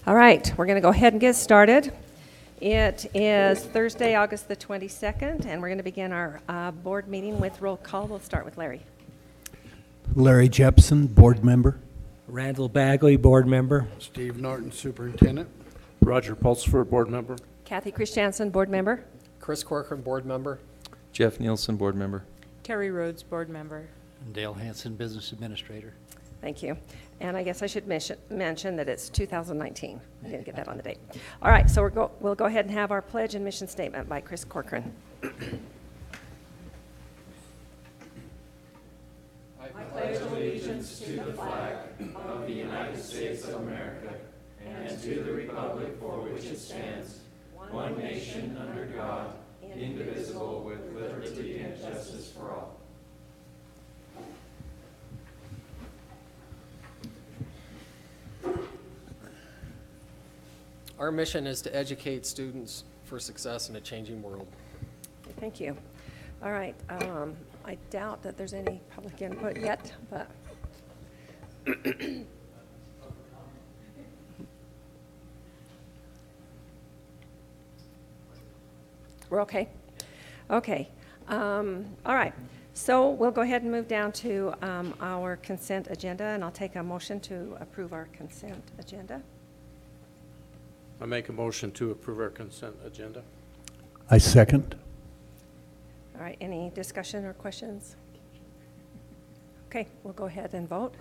All right, we're going to go ahead and get started. It is Thursday, August the 22nd, and we're going to begin our board meeting with roll call. We'll start with Larry. Larry Jepson, board member. Randall Bagley, board member. Steve Norton, superintendent. Roger Pulsford, board member. Kathy Christiansen, board member. Chris Corcoran, board member. Jeff Nielsen, board member. Terry Rhodes, board member. And Dale Hanson, business administrator. Thank you. And I guess I should mention that it's 2019. I didn't get that on the date. All right, so we'll go ahead and have our pledge and mission statement by Chris Corcoran. I pledge allegiance to the flag of the United States of America and to the republic for which it stands, one nation under God, indivisible, with liberty and justice for all. Our mission is to educate students for success in a changing world. Thank you. All right, I doubt that there's any public input yet, but we're okay? Okay. All right. So we'll go ahead and move down to our consent agenda, and I'll take a motion to approve our consent agenda. I make a motion to approve our consent agenda. I second. All right. Any discussion or questions? Okay. We'll go ahead and vote.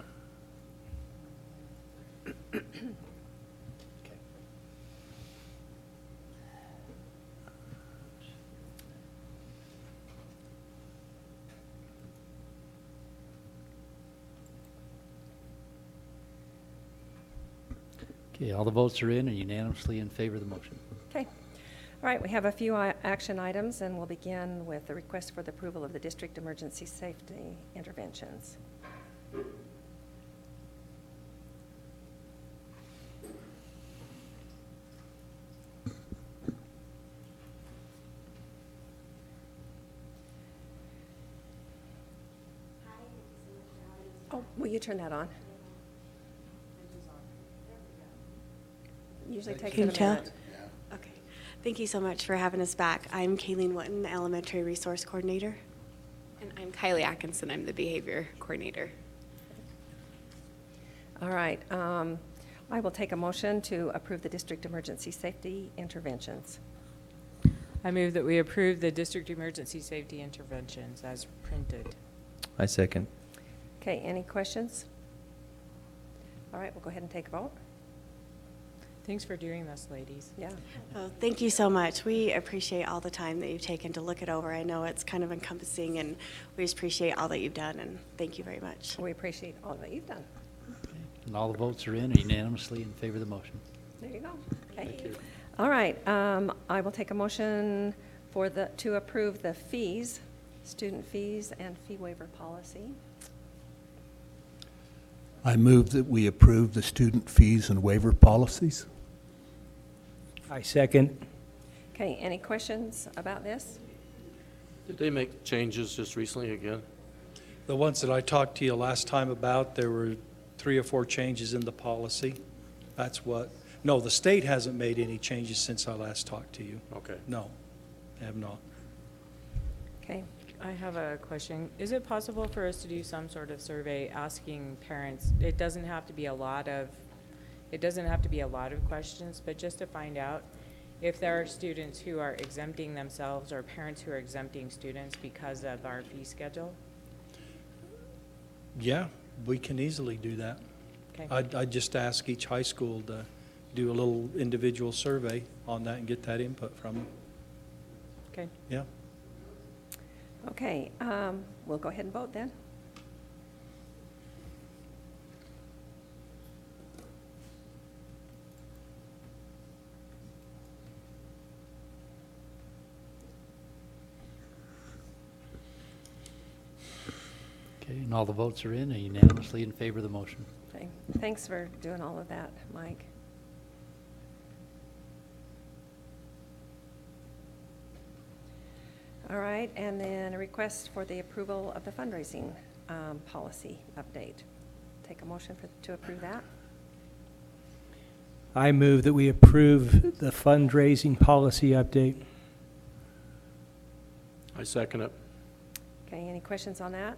Okay, all the votes are in and unanimously in favor of the motion. Okay. All right, we have a few action items, and we'll begin with the request for the approval of the district emergency safety interventions. Oh, will you turn that on? Usually takes Can it you a tell? minute. Okay. Thank you so much for having us back. I'm Kayleen Wooten, the Elementary Resource Coordinator. And I'm Kylie Atkinson. I'm the Behavior Coordinator. All right. I will take a motion to approve the district emergency safety interventions. I move that we approve the district emergency safety interventions as printed. I second. Okay, any questions? All right, we'll go ahead and take a vote. Thanks for doing this, ladies. Yeah. Oh, thank you so much. We appreciate all the time that you've taken to look it over. I know it's kind of encompassing, and we just appreciate all that you've done, and thank you very much. We appreciate all that you've done. Okay. And all the votes are in and unanimously in favor of the motion. There you go. Okay. Thank you. All right, I will take a motion to approve the fees, student fees and fee waiver policy. I move that we approve the student fees and waiver policies. I second. Okay, any questions about this? Did they make changes just recently again? The ones that I talked to you last time about, there were 3 or 4 changes in the policy. That's what, no, the state hasn't made any changes since I last talked to you. Okay. No, they have not. Okay. I have a question. Is it possible for us to do some sort of survey asking parents? It doesn't have to be a lot of questions, but just to find out if there are students who are exempting themselves or parents who are exempting students because of our fee schedule? Yeah, we can easily do that. Okay. I'd just ask each high school to do a little individual survey on that and get that input from them. Okay. Yeah. Okay, we'll go ahead and vote then. Okay, and all the votes are in and unanimously in favor of the motion. Okay, thanks for doing all of that, Mike. All right, and then a request for the approval of the fundraising policy update. Take a motion to approve that. I move that we approve the fundraising policy update. I second it. Okay, any questions on that?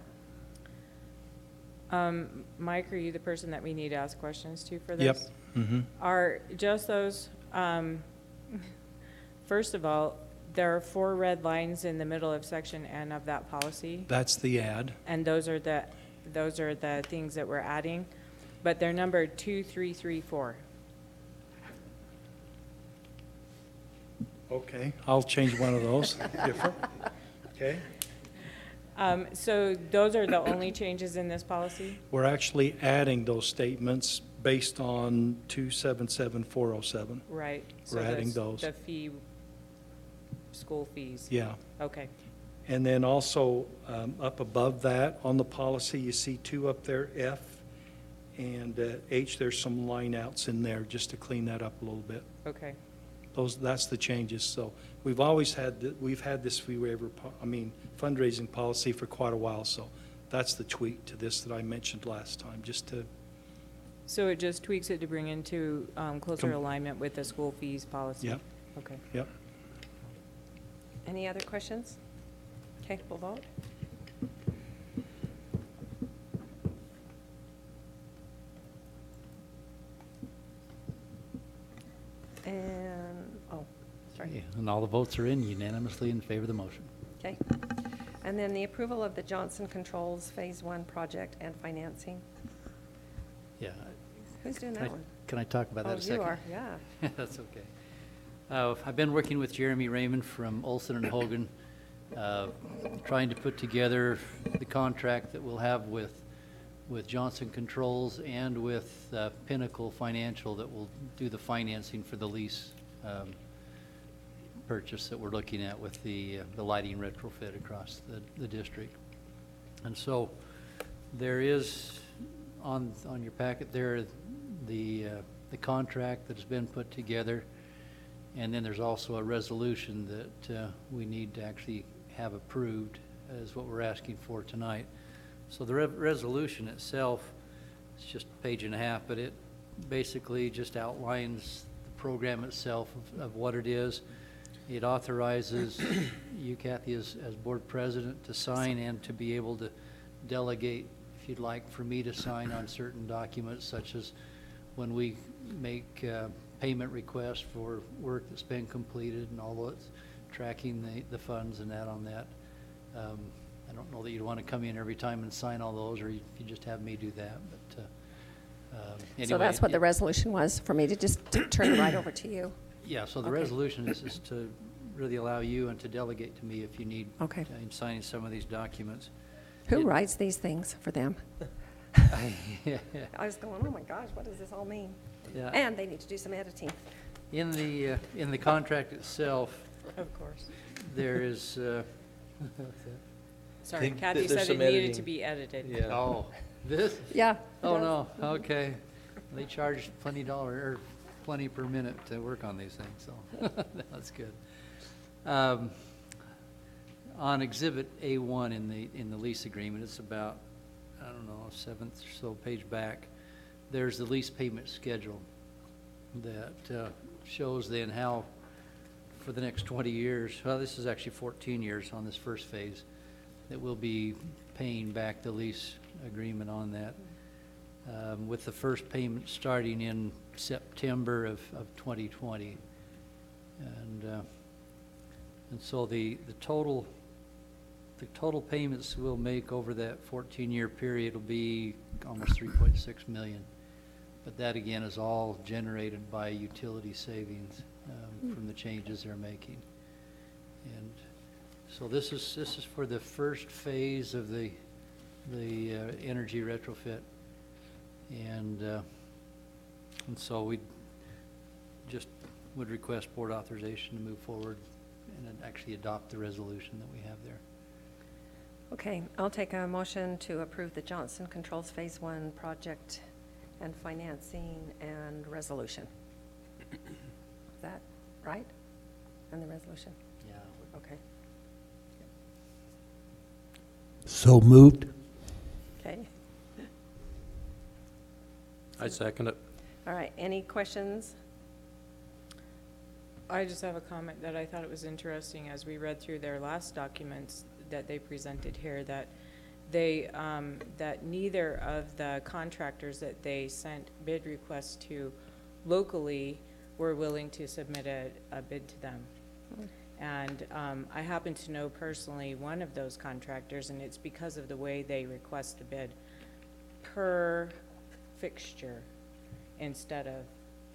Mike, are you the person that we need to ask questions to for Yep. this? Mm-hmm. Are just those, first of all, there are 4 red lines in the middle of section N of that policy, That's the ad. and those are the things that we're adding, but they're numbered 2, 3, 3, 4. Okay, I'll change one of those. Different. Okay. So those are the only changes in this policy? We're actually adding those statements based on 277407. Right. We're adding those. The fee, school fees. Yeah. Okay. And then also, up above that, on the policy, you see 2 up there, F, and H, there's some line outs in there, just to clean that up a little bit. Okay. That's the changes. So we've always had, we've had this fee waiver, fundraising policy for quite a while, so that's the tweak to this that I mentioned last time, just to, So it just tweaks it to bring into closer alignment with the school fees policy? Yep. Okay. yep. Any other questions? Okay, we'll vote. And, oh, sorry. Okay, and all the votes are in unanimously in favor of the motion. Okay. And then the approval of the Johnson Controls Phase 1 project and financing. Yeah. Who's doing Can that I- one? Can I talk about that a second? Oh, you are, yeah. That's okay. I've been working with Jeremy Raymond from Olson and Hogan, trying to put together the contract that we'll have with Johnson Controls and with Pinnacle Financial that will do the financing for the lease purchase that we're looking at with the lighting retrofit across the district. And so there is on your packet there the contract that's been put together, and then there's also a resolution that we need to actually have approved, is what we're asking for tonight. So the resolution itself is just a page and a half, but it basically just outlines the program itself of what it is. It authorizes you, Kathy, as board president, to sign and to be able to delegate, if you'd like, for me to sign on certain documents, such as when we make payment requests for work that's been completed and all those, tracking the funds and that on that. I don't know that you'd want to come in every time and sign all those, or you just have me do that, but anyway. So that's what the resolution was, for me to just turn it right over to you? Yeah, so the Okay. resolution is to really allow you and to delegate to me if you need Okay. in signing some of these documents. Who It- writes these things for them? Yeah. I was going, oh my gosh, what does this all mean? Yeah. And they need to do some editing. In the contract itself, Of course. there is, Sorry, Think Kathy that there's said it some needed editing. to be edited. Yeah. oh, this? Yeah. it Oh, does. no, okay. They charge plenty per minute to work on these things, so that's good. On Exhibit A1 in the lease agreement, it's about, I don't know, 7th or so page back, there's the lease payment schedule that shows then how, for the next 20 years, well, this is actually 14 years on this first phase, that we'll be paying back the lease agreement on that, with the first payment starting in September of 2020. And so the total payments we'll make over that 14-year period will be almost 3.6 million. But that again is all generated by utility savings from the changes they're making. And so this is for the first phase of the energy retrofit. And so we just would request board authorization to move forward and then actually adopt the resolution that we have there. Okay, I'll take a motion to approve the Johnson Controls Phase 1 project and financing and resolution. Is that right? And the resolution? Yeah. Okay. So moved. Okay. I second it. All right, any questions I just have a comment that I thought it was interesting as we read through their last documents that they presented here, that they, that neither of the contractors that they sent bid requests to locally were willing to submit a bid to them. And I happen to know personally one of those contractors, and it's because of the way they request the bid per fixture instead of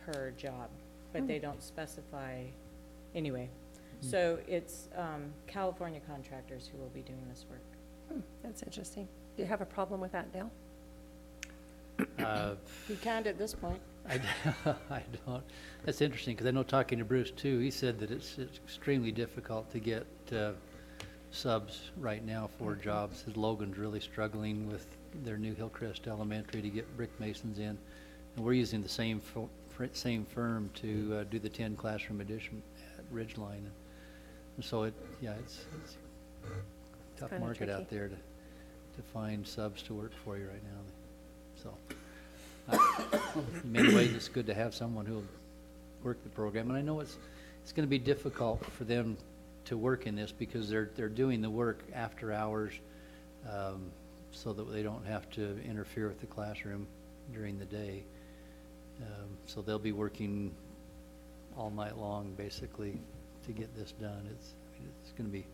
per job, but they don't specify, anyway. So it's California contractors who will be doing this work. That's interesting. Do you have a problem with that, Dale? You can't at this point. I don't. That's interesting, because I know talking to Bruce too, he said that it's extremely difficult to get subs right now for jobs. Logan's really struggling with their new Hillcrest Elementary to get brick masons in. And we're using the same firm to do the 10 classroom addition at Ridgeline. And so it's a tough kinda market out tricky. there to find subs to work for you right now. So in many ways, it's good to have someone who'll work the program. And I know it's going to be difficult for them to work in this because they're doing the work after hours, so that they don't have to interfere with the classroom during the day. So they'll be working all night long, basically, to get this done. It's going to be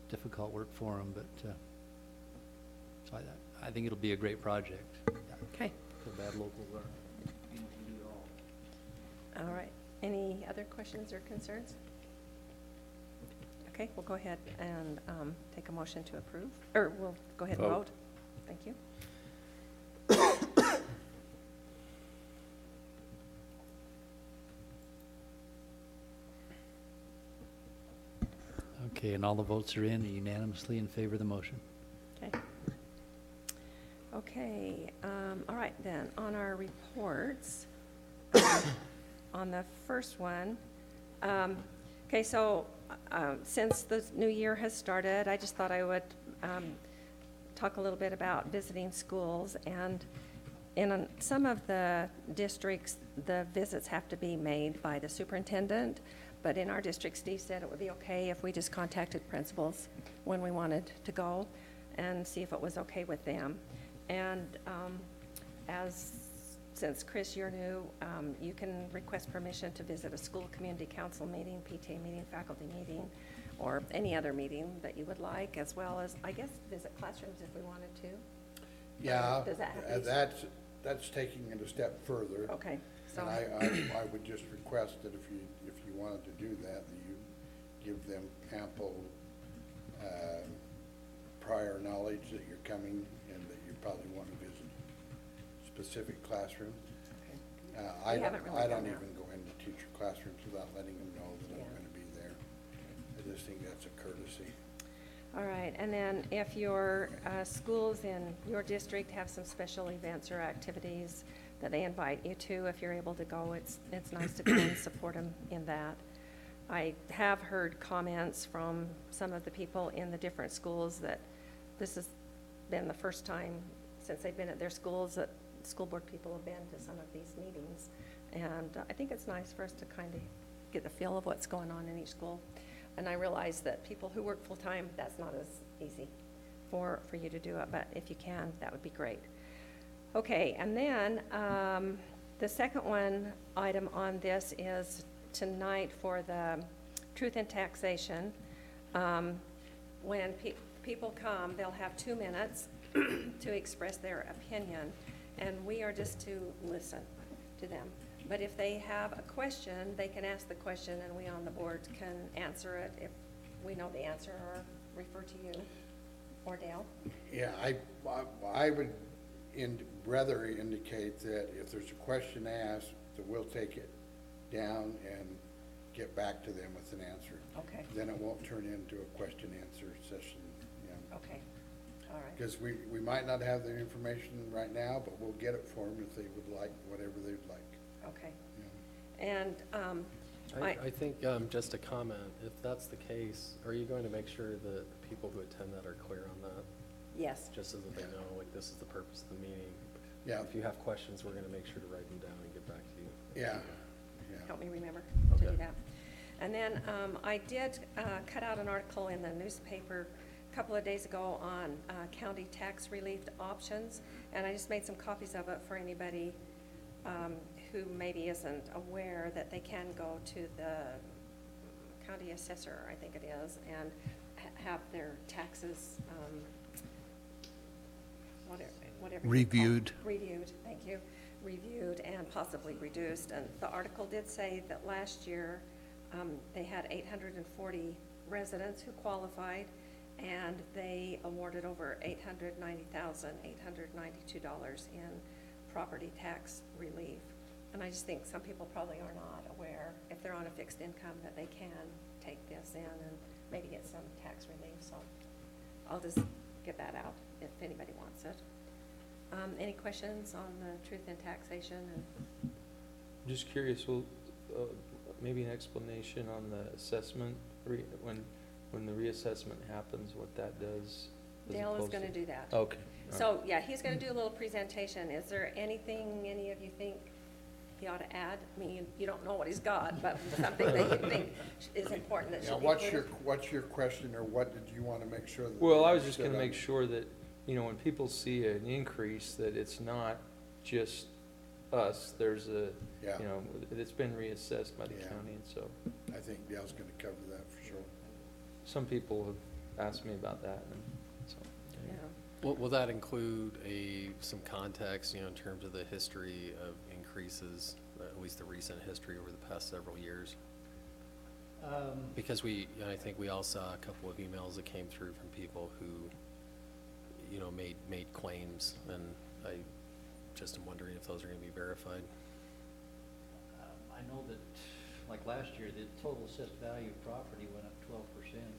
difficult work for them, but so I think it'll be a great project. Okay. The bad locals are. All right. Any other questions or concerns? Okay, we'll go ahead and take a motion to approve, or we'll go ahead and Vote. vote. Thank you. Okay, and all the votes are in unanimously in favor of the motion. Okay. Okay, all right then, on our reports, on the first one, okay, so since the new year has started, I just thought I would talk a little bit about visiting schools. And in some of the districts, the visits have to be made by the superintendent, but in our district, Steve said it would be okay if we just contacted principals when we wanted to go and see if it was okay with them. And since Chris, you're new, you can request permission to visit a school community council meeting, PTA meeting, faculty meeting, or any other meeting that you would like, as well as, I guess, visit classrooms if we wanted to. Yeah, Does that have to be- that's taking it a step further. Okay, so, And I would just request that if you wanted to do that you give them ample prior knowledge that you're coming and that you probably want to visit specific classrooms. I We haven't really don't done that. even go into teacher classrooms without letting them know that Yeah. I'm going to be there. I just think that's a courtesy. all right, and then if your schools in your district have some special events or activities that they invite you to, if you're able to go, it's nice to go and support them in that. I have heard comments from some of the people in the different schools that this has been the first time since they've been at their schools that school board people have been to some of these meetings. And I think it's nice for us to kind of get the feel of what's going on in each school. And I realize that people who work full-time, that's not as easy for you to do it, but if you can, that would be great. Okay, and then the second item on this is tonight for the Truth in Taxation. When people come, they'll have 2 minutes to express their opinion, and we are just to listen to them. But if they have a question, they can ask the question, and we on the board can answer it if we know the answer, or refer to you or Dale. Yeah, I would rather indicate that if there's a question asked, that we'll take it down and get back to them with an answer. Okay, Then it won't turn into a question-answer session, you know. okay, all right. Because we might not have the information right now, but we'll get it for them if they would like, whatever they'd like. Okay, you know. and I think, just a comment, if that's the case, are you going to make sure that the people who attend that are clear on that? yes, Just so that they know, like, this is the purpose of the meeting. Yeah, If you have questions, we're gonna make sure to write them down and get back to you. yeah, yeah. help me remember to do Okay. that. And then I did cut out an article in the newspaper a couple of days ago on county tax relief options, and I just made some copies of it for anybody who maybe isn't aware that they can go to the county assessor, I think it is, and have their taxes, whatever you call it. Reviewed. Reviewed, thank you, reviewed and possibly reduced. And the article did say that last year, they had 840 residents who qualified, and they awarded over $890,892 in property tax relief. And I just think some people probably are not aware, if they're on a fixed income, that they can take this in and maybe get some tax relief. So I'll just get that out if anybody wants it. Any questions on the truth in taxation? And Just curious, well, maybe an explanation on the assessment, when the reassessment happens, what that does? as Dale is opposed going to to- do that. Okay. all So, right. yeah, he's going to do a little presentation. Is there anything any of you think he ought to add? I mean, you don't know what he's got, but something that you think is important that Now, should be what's included? your question, or what did you want to make sure that? Well, I was just stood gonna on? make sure that, when people see an increase, that it's not just us, there's Yeah. it's been reassessed by the Yeah. county, and so, I think Dale's going to cover that for sure. some people have asked me about that, and so. Yeah. Will that include some context, in terms of the history of increases, at least the recent history over the past several years? Because I think we all saw a couple of emails that came through from people who, made claims, and I just am wondering if those are gonna be verified. I know that, like last year, the total assessed value of property went up 12%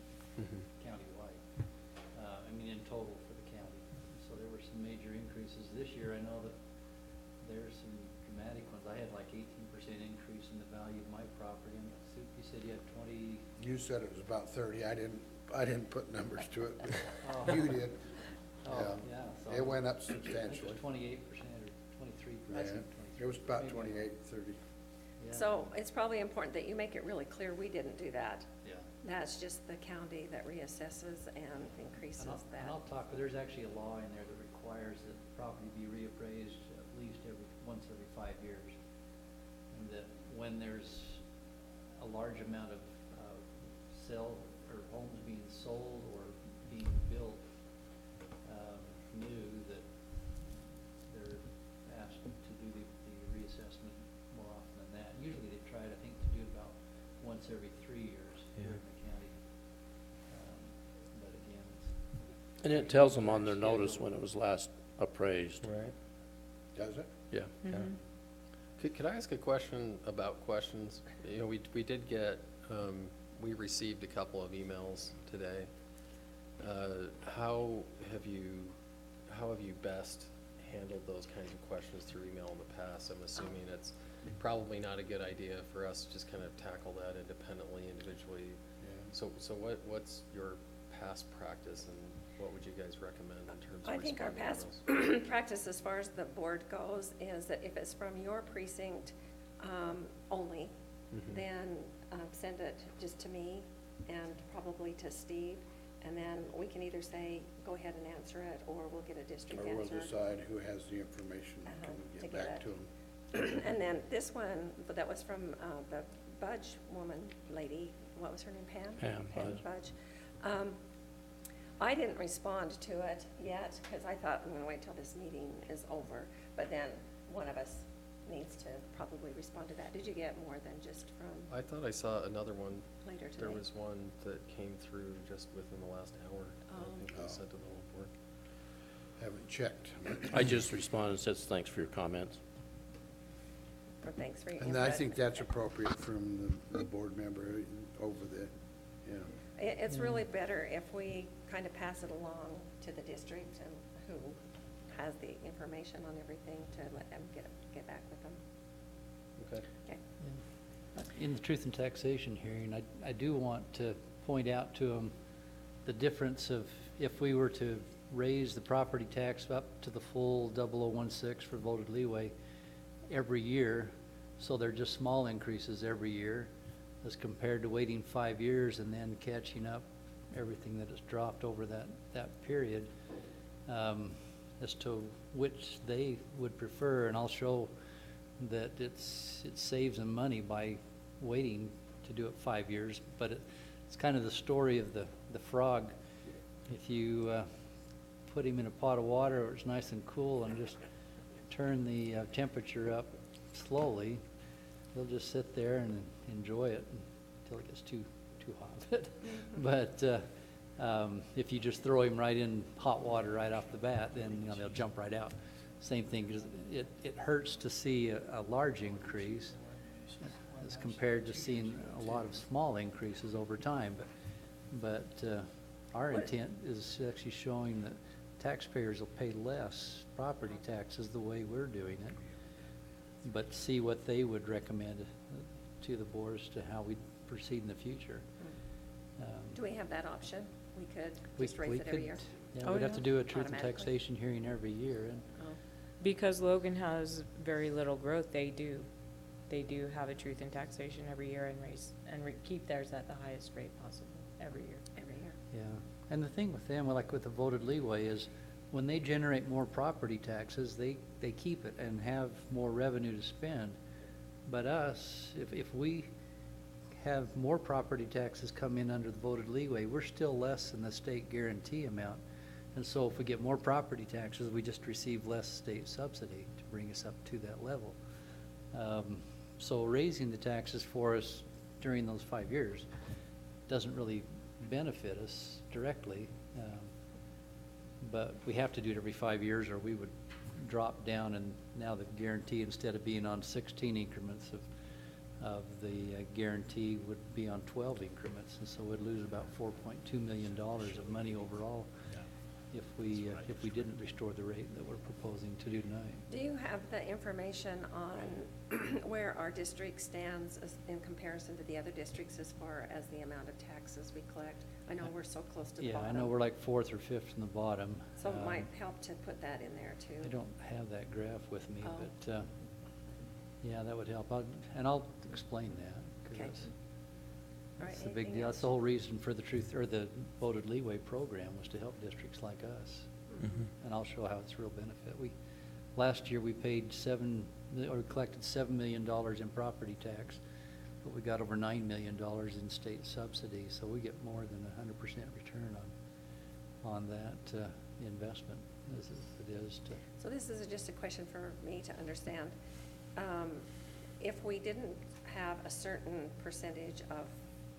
countywide. In total for the county. So there were some major increases. This year, I know that there's some dramatic ones. I had like 18% increase in the value of my property. And Sue, you said you had 20. You said it was about 30. I didn't put numbers to it, but Oh. you did. Oh, yeah. So It went up I think it substantially. was 28% or 23%. Yeah. It was about 28, 30. Yeah. So it's probably important that you make it really clear we didn't do that. Yeah. That's just the county that reassesses and increases that. And I'll talk, there's actually a law in there that requires that property be reappraised at least once every 5 years. And that when there's a large amount of sell or homes being sold or being built new, that they're asked to do the reassessment more often than that. Usually they try, I think, to do it about once every 3 years here in the county. But again, it's. And it tells them on their notice when it was last appraised. Right. Does it? Yeah. Could I ask a question about questions? We did get, we received a couple of emails today. How have you best handled those kinds of questions through email in the past? I'm assuming it's probably not a good idea for us to just kind of tackle that independently, individually. Yeah. So what's your past practice, and what would you guys recommend in terms of I think our responding past to those? practice as far as the board goes is that if it's from your precinct only, then send it just to me and probably to Steve. And then we can either say, go ahead and answer it, or we'll get a district Or we'll answer. decide who has the information and To get get back it. to them. And then this one, that was from the Budge woman lady, what was her name, Pam? Pam Budge. I didn't respond to it yet, because I thought I'm gonna wait till this meeting is over. But then one of us needs to probably respond to that. Did you get more than just from I thought I saw another one. later today? There was one that came through just within the last hour. I think it was sent to the whole board. Haven't checked. I just responded and says, thanks for your comments. Or thanks for your And I input. think that's appropriate from the board member over the, It's really better if we kind of pass it along to the district and who has the information on everything to let them get back with them. Okay. Okay. In the truth and taxation hearing, I do want to point out to them the difference of if we were to raise the property tax up to the full 0016 for voted leeway every year, so they're just small increases every year, as compared to waiting 5 years and then catching up everything that has dropped over that period, as to which they would prefer. And I'll show that it saves them money by waiting to do it 5 years. But it's kind of the story of the frog. If you put him in a pot of water where it's nice and cool and just turn the temperature up slowly, they'll just sit there and enjoy it until it gets too hot. But if you just throw him right in hot water right off the bat, then they'll jump right out. Same thing, because it hurts to see a large increase as compared to seeing a lot of small increases over time. But our intent is actually showing that taxpayers will pay less property taxes the way we're doing it, but see what they would recommend to the board as to how we proceed in the future. Do we have that option? We could We- just raise we it every could- year? Yeah, Oh, we'd have yeah. to do a truth and Automatically? taxation hearing every year. And Oh. Because Logan has very little growth, they do have a truth in taxation every year and keep theirs at the highest rate possible every year. Every year. Yeah, and the thing with them, like with the voted leeway, is when they generate more property taxes, they keep it and have more revenue to spend. But us, if we have more property taxes come in under the voted leeway, we're still less than the state guarantee amount. And so if we get more property taxes, we just receive less state subsidy to bring us up to that level. So raising the taxes for us during those 5 years doesn't really benefit us directly. But we have to do it every 5 years or we would drop down, and now the guarantee, instead of being on 16 increments of the guarantee, would be on 12 increments. And so we'd lose about $4.2 million of money overall if we didn't restore the rate that we're proposing to do tonight. Do you have the information on where our district stands in comparison to the other districts as far as the amount of taxes we collect? I know we're so close to the Yeah, bottom. I know we're like 4th or 5th from the bottom. So it might help to put that in there too. I don't have that graph with me, Oh. but, yeah, that would help. I'll explain that, because Okay. All right, that's the big anything deal. else? That's the whole reason for the truth, or the voted leeway program, was to help districts like us. And I'll show how it's a real benefit. Last year, we paid collected $7 million in property tax, but we got over $9 million in state subsidy, so we get more than 100% return on that investment, as it is to. So this is just a question for me to understand. If we didn't have a certain percentage of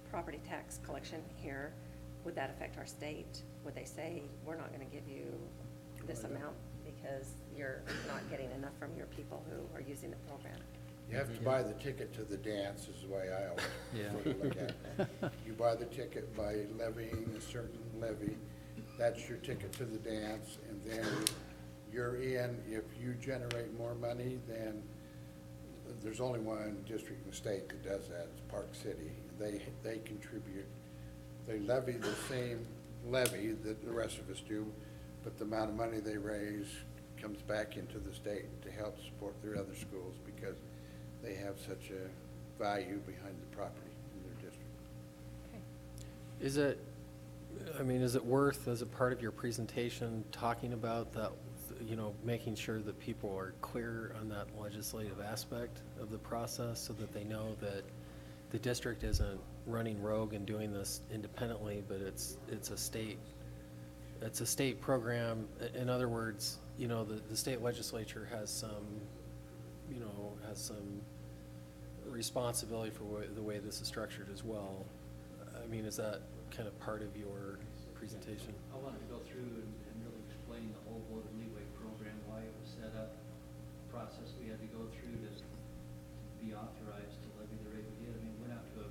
property tax collection here, would that affect our state? Would they say, we're not gonna give you this amount because you're not getting enough from your people who are using the program? You have to buy the ticket to the dance, is the way I always Yeah. sort of look at it. You buy the ticket by levying a certain levy, that's your ticket to the dance, and then you're in. If you generate more money, then there's only one district in the state that does that, it's Park City. They contribute, they levy the same levy that the rest of us do, but the amount of money they raise comes back into the state to help support their other schools, because they have such a value behind the property in their district. Is it worth, as a part of your presentation, talking about that, making sure that people are clear on that legislative aspect of the process, so that they know that the district isn't running rogue and doing this independently, but it's a state program. In other words, the state legislature has some responsibility for the way this is structured as well. Is that kind of part of your presentation? I wanted to go through and really explain the whole voted leeway program, why it was set up, the process we had to go through to be authorized to levy the rate we did. We went out to a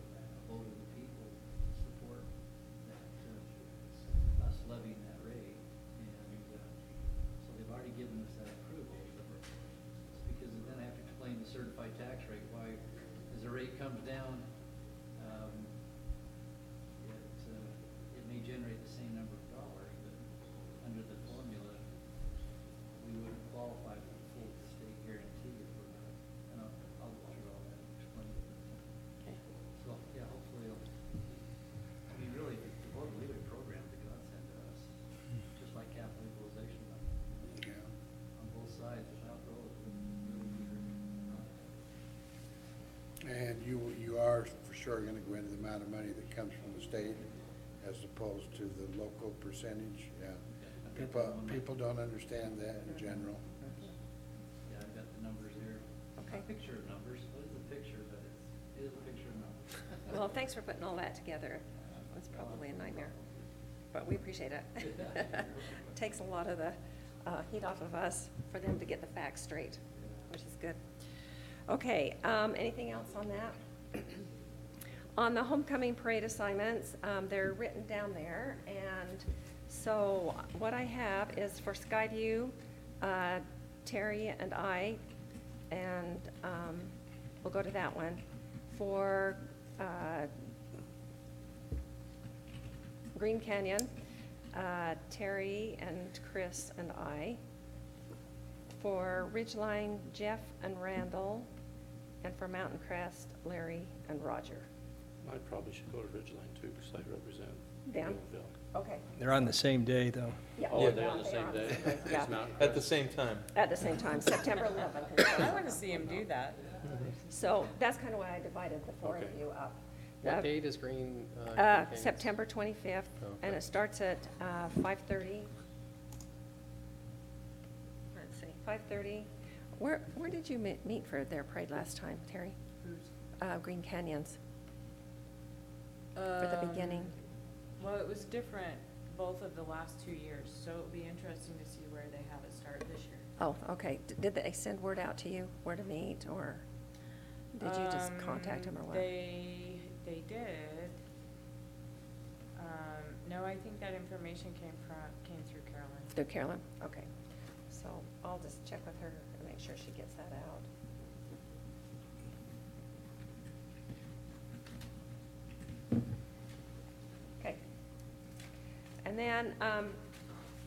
vote of the people to support that, us levying that rate. And so they've already given us that approval. It's because then I have to explain the certified tax rate, why as the rate comes down, it may generate the same number of dollars, but under the formula, we wouldn't qualify for the full state guarantee if we're not. And I'll go through all that and explain it. Okay. So, yeah, And you are for sure gonna go into the amount of money that comes from the state as opposed to the local percentage, yeah. People don't understand that in general. Yeah, I've got the numbers here. Okay. A picture of numbers, what is a picture, but it is a picture of numbers. Well, thanks for putting all that together. It's probably a nightmare, but we appreciate it. Takes a lot of the heat off of us for them to get the facts straight, which is good. Okay, anything else on that? On the homecoming parade assignments, they're written down there, and so what I have is for Skyview, Terry and I, and we'll go to that one. For Green Canyon, Terry and Chris and I. For Ridgeline, Jeff and Randall. And for Mountain Crest, Larry and Roger. I probably should go to Ridgeline too, because I represent Dan? Greenville. Okay. They're on the same day, though. Yeah. Oh, they're on the same day? Yeah, It's Mountain At the Crest. same time. at the same time, September 11th. I want to see him do that. So that's kind of why I divided the four of Okay. you up. What date is Green? Campaign? September 25th, and Okay. it starts at 5:30. Let's see, 5:30. Where did you meet for their parade last time, Terry? Green Canyons, for the beginning. Well, it was different both of the last 2 years, so it'll be interesting to see where they have it start this year. Oh, okay. Did they send word out to you where to meet, or did you just contact them, or what? They did. No, I think that information came through Carolyn. Through Carolyn? Okay. So I'll just check with her and make sure she gets that out. Okay. And then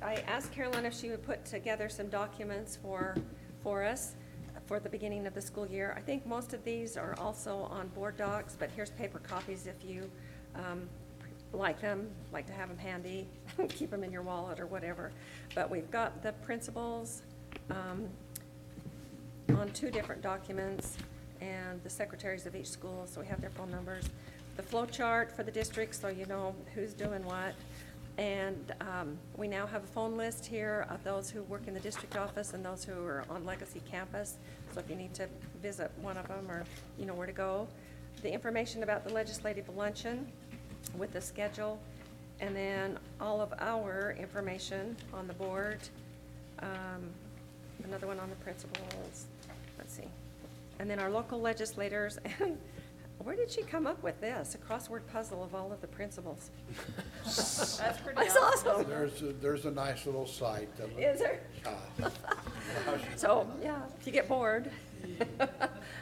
I asked Carolyn if she would put together some documents for us for the beginning of the school year. I think most of these are also on board docs, but here's paper copies if you like to have them handy, keep them in your wallet or whatever. But we've got the principals on 2 different documents, and the secretaries of each school, so we have their phone numbers. The flow chart for the district, so you know who's doing what. And we now have a phone list here of those who work in the district office and those who are on Legacy campus. So if you need to visit one of them, or you know where to go. The information about the legislative luncheon with the schedule, and then all of our information on the board. Another one on the principals, let's see. And then our local legislators, and where did she come up with this? A crossword puzzle of all of the principals. That's pretty That's awesome. There's a nice little site. Is there? Yeah. So, yeah, if you get bored,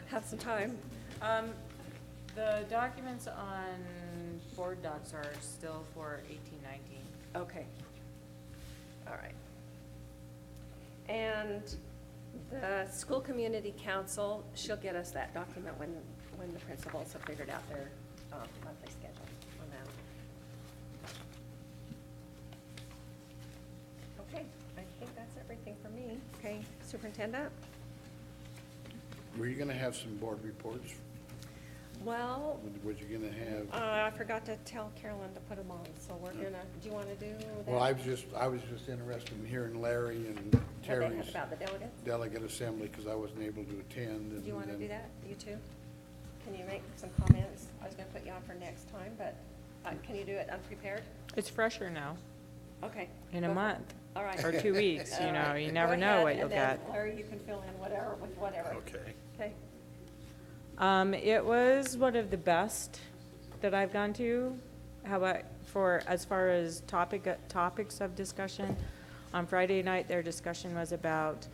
have some time. The documents on board docs are still for 18-19. Okay. All right. And the school community council, she'll get us that document when the principals have figured out their monthly schedule on that. Okay, I think that's everything for me. Okay, Superintendent? Were you gonna have some board reports? Well, Was you gonna have? I forgot to tell Carolyn to put them on, so we're gonna, do you want to do that? Well, I was just interested in hearing Larry and What they have Terry's about the delegates? delegate assembly, because I wasn't able to attend. Do you want to and do then- that, you two? Can you make some comments? I was gonna put you on for next time, but can you do it unprepared? It's fresher now, Okay. in a go for it. month, All right. or 2 weeks, you All know, right. you Go never know ahead, what you'll and then, get. Larry, you can fill in whatever, with whatever. Okay. Okay. It was one of the best that I've gone to. How about as far as topics of discussion? On Friday night, their discussion was about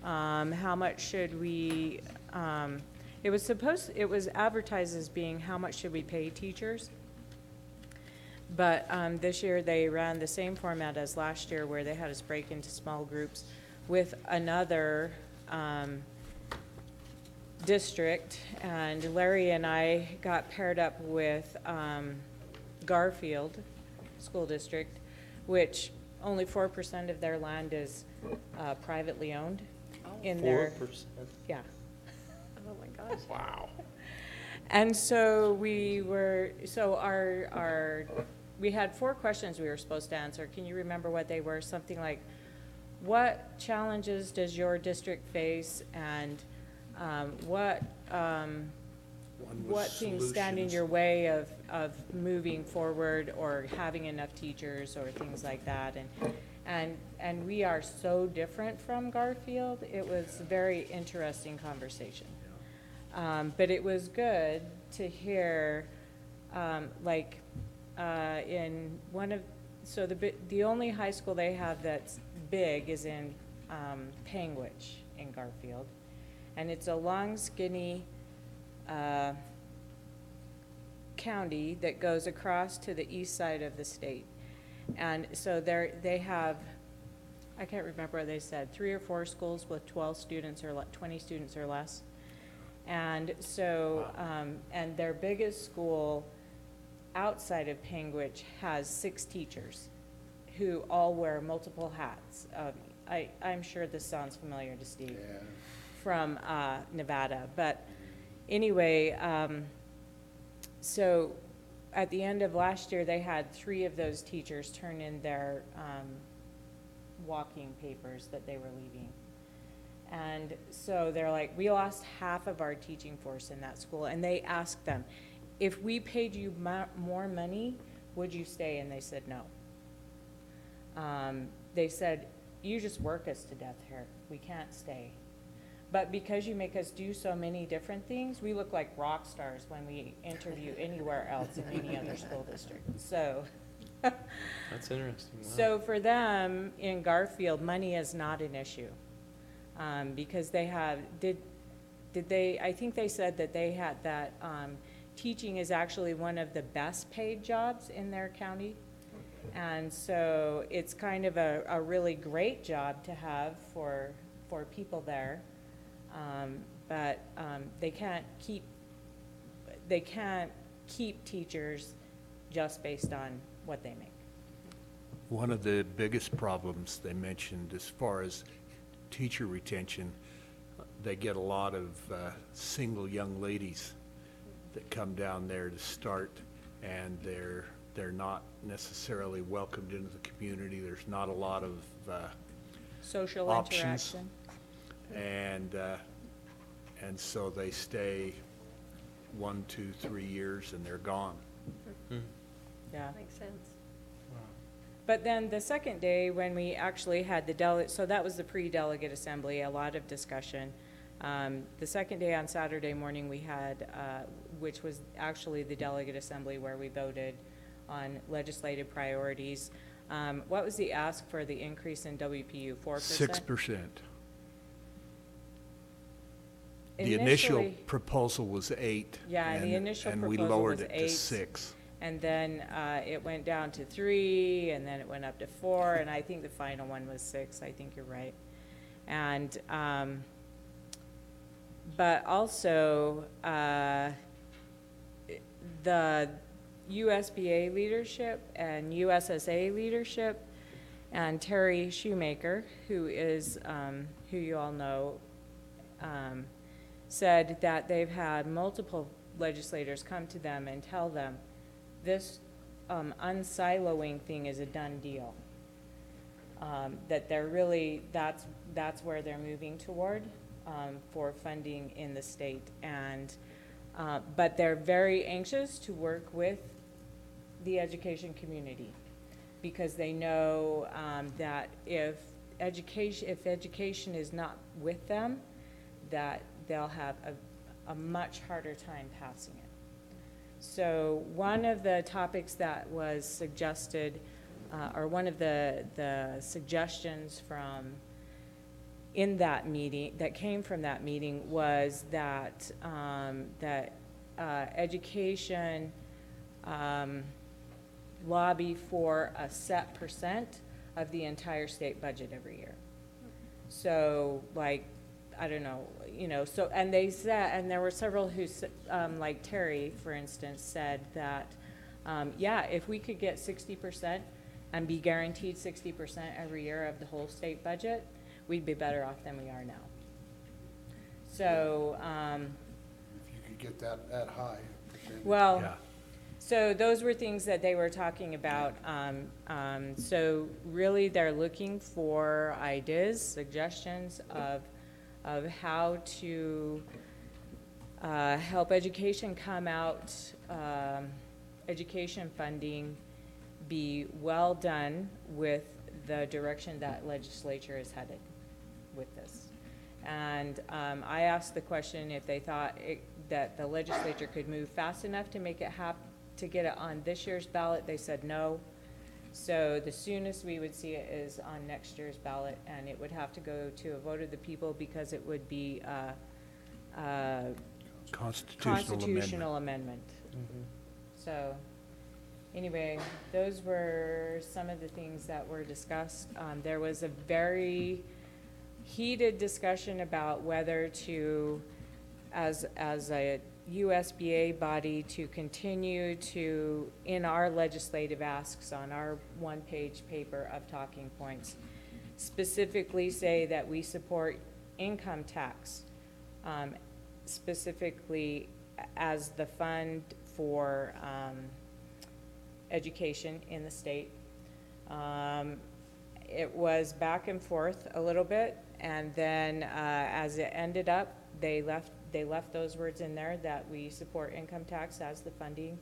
how much should we, it was advertised as being how much should we pay teachers? But this year, they ran the same format as last year, where they had us break into small groups with another district, and Larry and I got paired up with Garfield School District, which only 4% of their land is privately owned. In their 4%? Yeah. Oh, my gosh. Wow. And so we had 4 questions we were supposed to answer. Can you remember what they were? Something like, what challenges does your district face, and what things stand in your way of moving forward or having enough teachers or things like that? And we are so different from Garfield. It was a very interesting conversation. But it was good to hear, in one of, so the only high school they have that's big is in Panguitch in Garfield. And it's a long, skinny county that goes across to the east side of the state. And so they have, I can't remember what they said, 3 or 4 schools with 12 students or 20 students or less. And so, and their biggest school outside of Panguitch has 6 teachers who all wear multiple hats. I'm sure this sounds familiar to Steve from Nevada. But anyway, so at the end of last year, they had 3 of those teachers turn in their walking papers that they were leaving. And so they're like, we lost half of our teaching force in that school. And they asked them, if we paid you more money, would you stay? And they said no. They said, you just work us to death here. We can't stay. But because you make us do so many different things, we look like rock stars when we interview anywhere else in any other school district. So That's interesting. Wow. so for them in Garfield, money is not an issue. Because they have, I think they said that they had that, teaching is actually one of the best paid jobs in their county. And so it's kind of a really great job to have for people there. But they can't keep teachers just based on what they make. One of the biggest problems they mentioned as far as teacher retention, they get a lot of single young ladies that come down there to start, and they're not necessarily welcomed into the community. There's not a lot of Social options. interaction. And so they stay 1, 2, 3 years and they're gone. Yeah. Makes sense. But then the second day, when we actually had so that was the pre-delegate assembly, a lot of discussion. The second day on Saturday morning, we had, which was actually the delegate assembly where we voted on legislative priorities. What was the ask for the increase in WPU? 4%? 6%. The initial Initially- proposal was 8. Yeah, the initial and we proposal lowered was it to 8. 6. And then it went down to 3, and then it went up to 4, and I think the final one was 6. I think you're right. And but also the USBA leadership and USSA leadership, and Terry Shoemaker, who is who you all know, said that they've had multiple legislators come to them and tell them this unsiloing thing is a done deal. That they're really, that's where they're moving toward for funding in the state. And but they're very anxious to work with the education community, because they know that if education is not with them, that they'll have a much harder time passing it. So one of the topics that was suggested, or one of the suggestions from in that meeting, that came from that meeting, was that education lobby for a set percent of the entire state budget every year. So, like, I don't know, so, and they said, and there were several who, like Terry, for instance, said that, yeah, if we could get 60% and be guaranteed 60% every year of the whole state budget, we'd be better off than we are now. So, If you could get that high. Well, Yeah. so those were things that they were talking about. So really, they're looking for ideas, suggestions of how to help education come out, education funding be well done with the direction that legislature is headed with this. And I asked the question if they thought that the legislature could move fast enough to make it to get it on this year's ballot. They said no. So the soonest we would see it is on next year's ballot, and it would have to go to a vote of the people because it would be a constitutional amendment. So, anyway, those were some of the things that were discussed. There was a very heated discussion about whether to, as a USBA body, to continue to, in our legislative asks on our one-page paper of talking points, specifically say that we support income tax, specifically as the fund for education in the state. It was back and forth a little bit, and then as it ended up, they left those words in there that we support income tax as the funding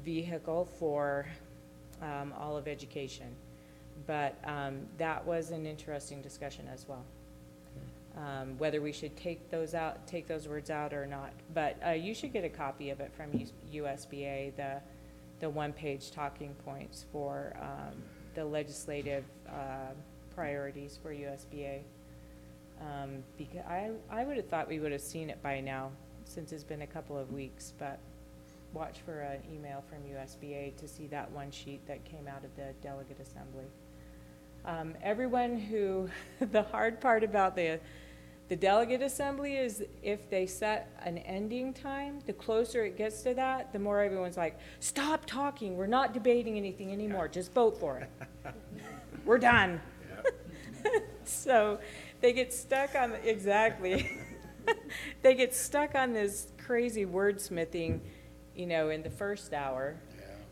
vehicle for all of education. But that was an interesting discussion as well. Whether we should take those words out or not. But you should get a copy of it from USBA, the one-page talking points for the legislative priorities for USBA. Because I would have thought we would have seen it by now, since it's been a couple of weeks, but watch for an email from USBA to see that one sheet that came out of the delegate assembly. Everyone who, the hard part about the delegate assembly is if they set an ending time, the closer it gets to that, the more everyone's like, stop talking, we're not debating anything anymore, just vote for it. We're done. So they get stuck on, exactly. They get stuck on this crazy wordsmithing, in the first hour.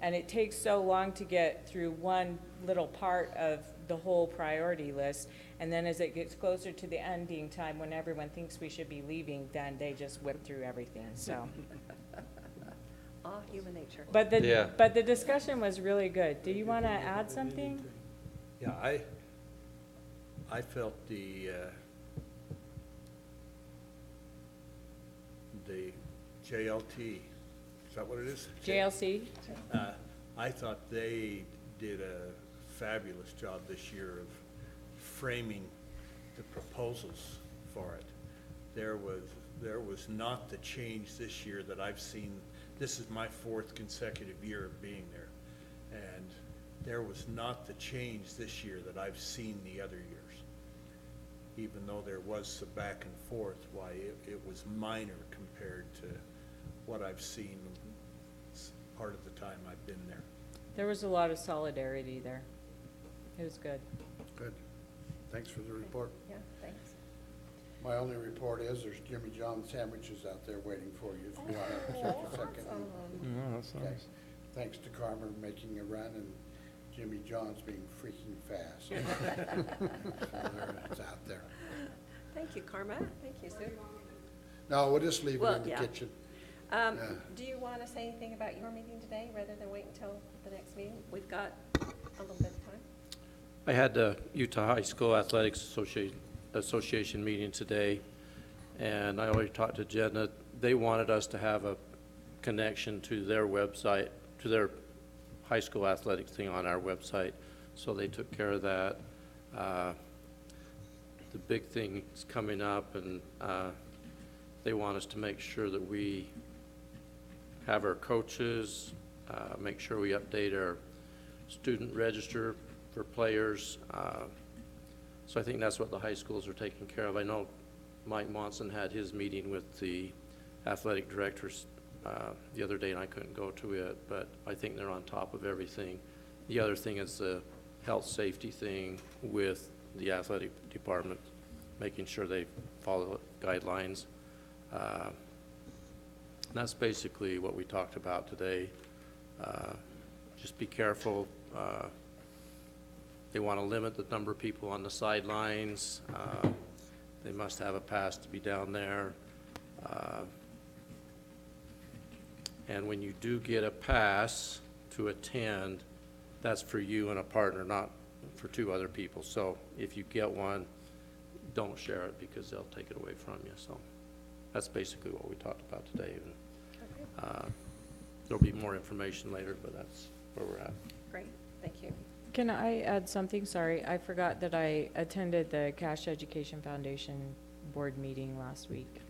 And it takes so long to get through one little part of the whole priority list. And then as it gets closer to the ending time, when everyone thinks we should be leaving, then they just whip through everything, so. Human nature. But the discussion was really good. Do you want to add something? Yeah, I felt the JLT, is that what it is? JLC? I thought they did a fabulous job this year of framing the proposals for it. There was not the change this year that I've seen. This is my 4th consecutive year of being there. And there was not the change this year that I've seen the other years. Even though there was some back and forth, why it was minor compared to what I've seen part of the time I've been there. There was a lot of solidarity there. It was good. Good. Thanks for the report. Yeah, thanks. My only report is there's Jimmy John sandwiches out there waiting for you if you want to take a second. No, that's Okay. nice. Thanks to Carmer making a run and Jimmy John's being freaking fast. So it's out there. Thank you, Karma. Thank you, Sue. No, we'll just leave it Well, in the yeah. kitchen. Do you want to say anything about your meeting today, rather than wait until the next meeting? We've got a little bit of time. I had the Utah High School Athletics Association meeting today, and I already talked to Jenna. They wanted us to have a connection to their website, to their high school athletics thing on our website, so they took care of that. The big thing is coming up, and they want us to make sure that we have our coaches, make sure we update our student register for players. So I think that's what the high schools are taking care of. I know Mike Monson had his meeting with the athletic directors the other day, and I couldn't go to it, but I think they're on top of everything. The other thing is the health safety thing with the athletic department, making sure they follow guidelines. And that's basically what we talked about today. Just be careful. They want to limit the number of people on the sidelines. They must have a pass to be down there. And when you do get a pass to attend, that's for you and a partner, not for two other people. So if you get one, don't share it because they'll take it away from you. So that's basically what we talked about today. And, there'll be more information later, but that's where we're at. Great, thank you. Can I add something? Sorry, I forgot that I attended the Cash Education Foundation board meeting last week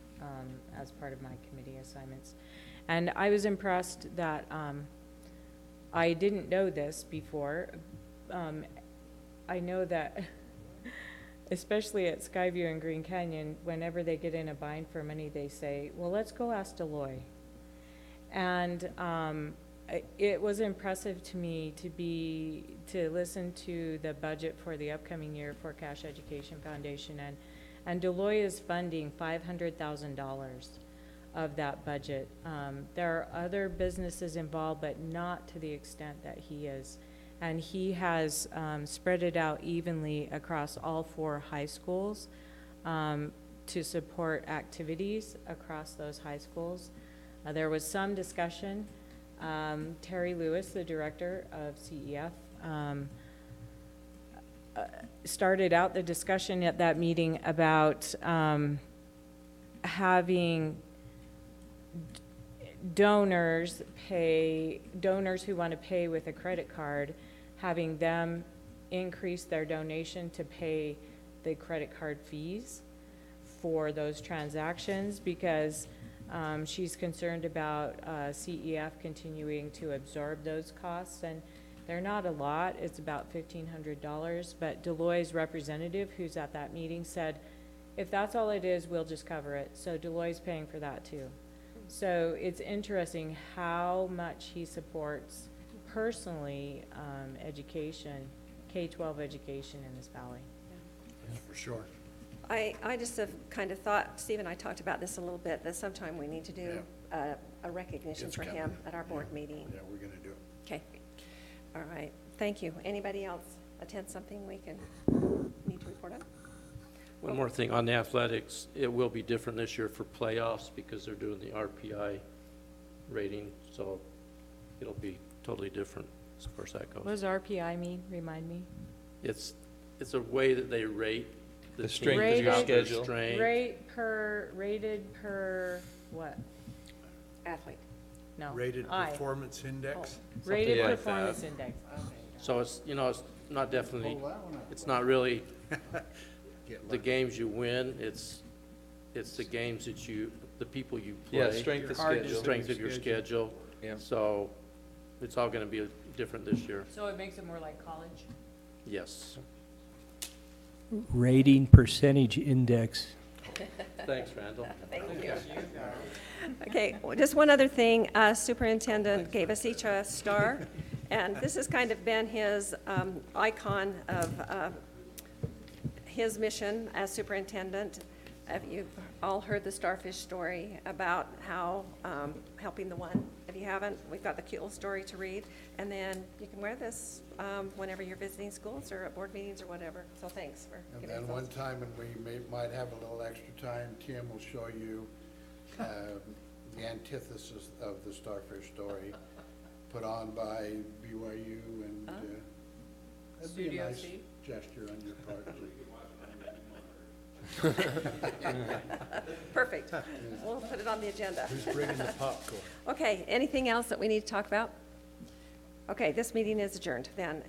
as part of my committee assignments. And I was impressed that I didn't know this before. I know that especially at Skyview and Green Canyon, whenever they get in a bind for money, they say, well, let's go ask Deloitte. And it was impressive to me to listen to the budget for the upcoming year for Cash Education Foundation, and Deloitte is funding $500,000 of that budget. There are other businesses involved, but not to the extent that he is. And he has spread it out evenly across all 4 high schools to support activities across those high schools. There was some discussion. Terry Lewis, the director of CEF, started out the discussion at that meeting about having donors who want to pay with a credit card, having them increase their donation to pay the credit card fees for those transactions, because she's concerned about CEF continuing to absorb those costs, and they're not a lot. It's about $1,500, but Deloitte's representative who's at that meeting said, if that's all it is, we'll just cover it. So Deloitte's paying for that too. So it's interesting how much he supports personally education, K-12 education in this valley. For sure. I just have kind of thought, Steve and I talked about this a little bit, that sometime we need to do a recognition It's for coming. him at our board meeting. Yeah, we're gonna do it. Okay. All right. Thank you. Anybody else attend something we can need to report on? One more thing on the athletics, it will be different this year for playoffs because they're doing the RPI rating, so it'll be totally different as far as that What goes. does RPI mean? Remind me. It's a way that they rate The teams strength of your out their schedule. strength. Rated per what? Athlete. No. Rated I. Performance Index? Rated like performance that. index. So it's, it's not definitely, Pull that one out. it's not really Get the lucky. games you win, it's the games that the people you play. Yeah, strength of schedule. Strength of your schedule. Yeah. So it's all gonna be different this year. So it makes it more like college? Yes. Rating percentage index. Thanks, Randall. Thank you. Okay, well, just one other thing. Superintendent gave us each a star, and this has kind of been his icon of his mission as superintendent. Have you all heard the Starfish story about how helping the one? If you haven't, we've got the cute little story to read, and then you can wear this whenever you're visiting schools or at board meetings or whatever. So thanks for And giving us then one those. time, when we might have a little extra time, Tim will show you the antithesis of the Starfish story, put on by BYU, and that'd be a nice gesture on your part. Perfect. We'll put it on the agenda. Who's bringing the popcorn? Okay, anything else that we need to talk about? Okay, this meeting is adjourned then.